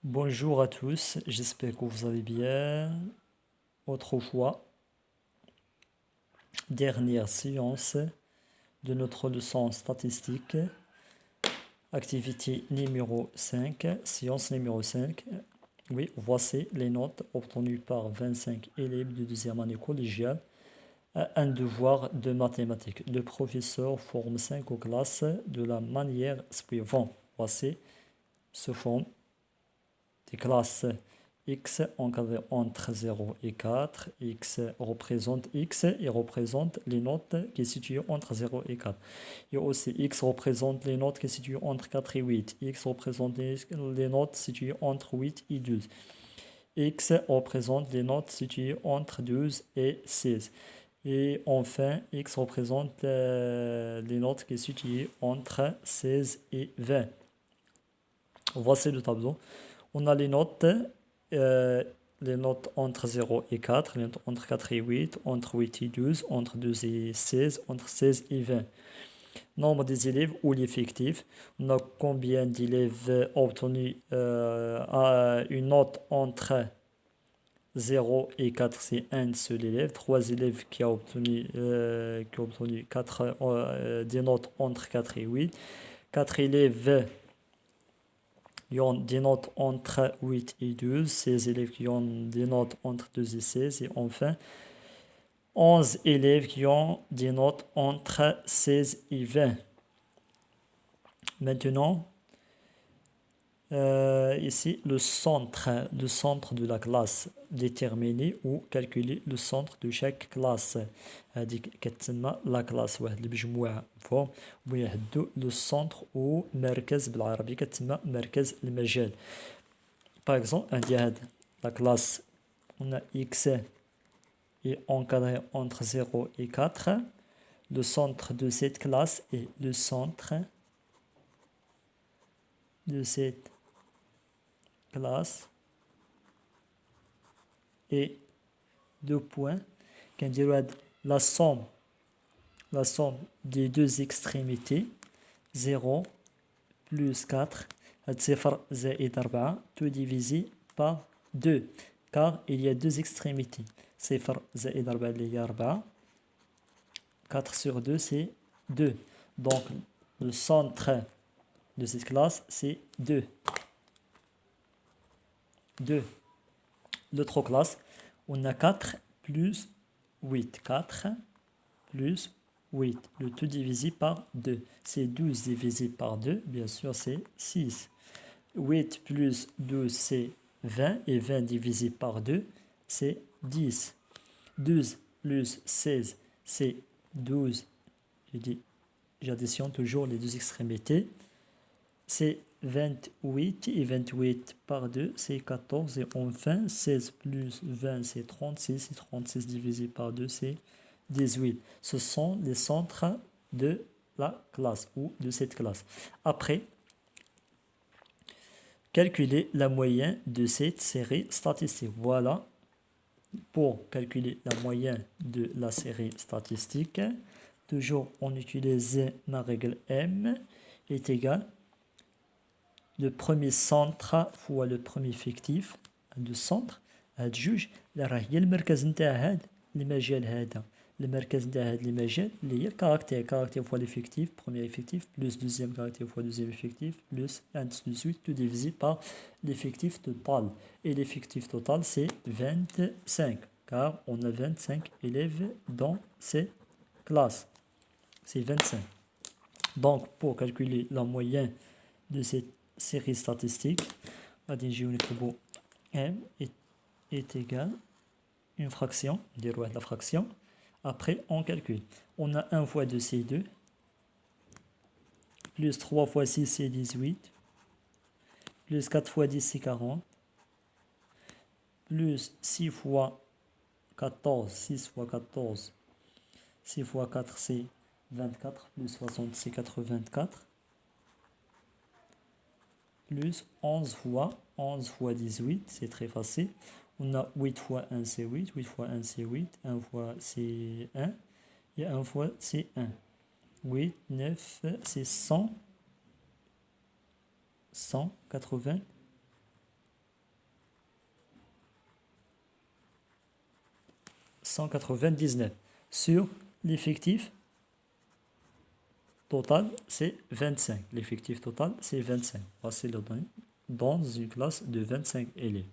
Bonjour à tous, j'espère que vous allez bien. Autrefois, dernière séance de notre leçon statistique, activité numéro 5, séance numéro 5. Oui, voici les notes obtenues par 25 élèves de deuxième année collégiale à un devoir de mathématiques. Le professeur forme 5 classes de la manière suivante. Voici ce forme des classes x encadrées entre 0 et 4. X représente x et représente les notes qui sont situées entre 0 et 4. Et aussi x représente les notes qui sont situées entre 4 et 8. X représente les notes situées entre 8 et 12. X représente les notes situées entre 12 et 16. Et enfin, x représente les notes qui sont situées entre 16 et 20. Voici le tableau. On a les notes entre 0 et 4, les notes entre 4 et 8, entre 8 et 12, entre 12 et 16, entre 16 et 20. Nombre des élèves ou l'effectif. On a combien d'élèves obtenus une note entre 0 et 4, c'est un seul élève. 3 élèves qui ont obtenu, des notes entre 4 et 8. 4 élèves qui ont des notes entre 8 et 12, 16 élèves qui ont des notes entre 12 et 16, et enfin 11 élèves qui ont des notes entre 16 et 20. Maintenant, ici, le centre de la classe, déterminer ou calculer le centre de chaque classe. هذيك كتسمى لا كلاس، واحد المجموعة مفهوم، ويحددوا لو centre أو مركز بالعربية كتسمى مركز المجال. Par exemple, عندي هاد la classe, on a x est encadré entre 0 et 4. Le centre de cette classe est le centre de cette classe et deux points. Quand la somme des deux extrémités, 0 plus 4, صفر زائد 4, tout divisé par 2, car il y a deux extrémités. 0 زائد 4 اللي هي 4, 4 sur 2 c'est 2. Donc le centre de cette classe c'est 2. 2. L'autre classe, on a 4 plus 8. 4 plus 8. Le tout divisé par 2. C'est 12 divisé par 2. Bien sûr, c'est 6. 8 plus 12, c'est 20. Et 20 divisé par 2, c'est 10. 12 plus 16, c'est 12. J'additionne toujours les deux extrémités. C'est 28 et 28 par 2, c'est 14. Et enfin, 16 plus 20, c'est 36. Et 36 divisé par 2, c'est 18. Ce sont les centres de la classe ou de cette classe. Après, calculer la moyenne de cette série statistique. Voilà, pour calculer la moyenne de la série statistique, toujours on utilise ma règle M est égal le premier centre fois le premier fictif de centre. هاد جوج اللي راه هي المركز نتاع هاد المجال هذا. المركز نتاع هاد المجال اللي هي كاركتير فوا l'effectif, premier effectif, plus deuxième caractère fois deuxième effectif, plus ainsi de suite, tout divisé par l'effectif total. Et l'effectif total, c'est 25, car on a 25 élèves dans ces classes. C'est 25. Donc, pour calculer la moyenne de cette série statistique, M est égal à une fraction, la fraction. Après, on calcule. On a 1 fois 2, c'est 2. Plus 3 fois 6, c'est 18. Plus 4 fois 10, c'est 40. Plus 6 fois 14, 6 fois 14, 6 fois 4, c'est 24. Plus 60, c'est 84. Plus 11 fois 18, c'est très facile. On a 8 fois 1, c'est 8. 8 fois 1, c'est 8. 1 fois, c'est 1. Et 1 fois, c'est 1. 8, 9, c'est 100. 180. 199. Sur l'effectif total, c'est 25. L'effectif total, c'est 25. Voici le données dans une classe de 25 élèves.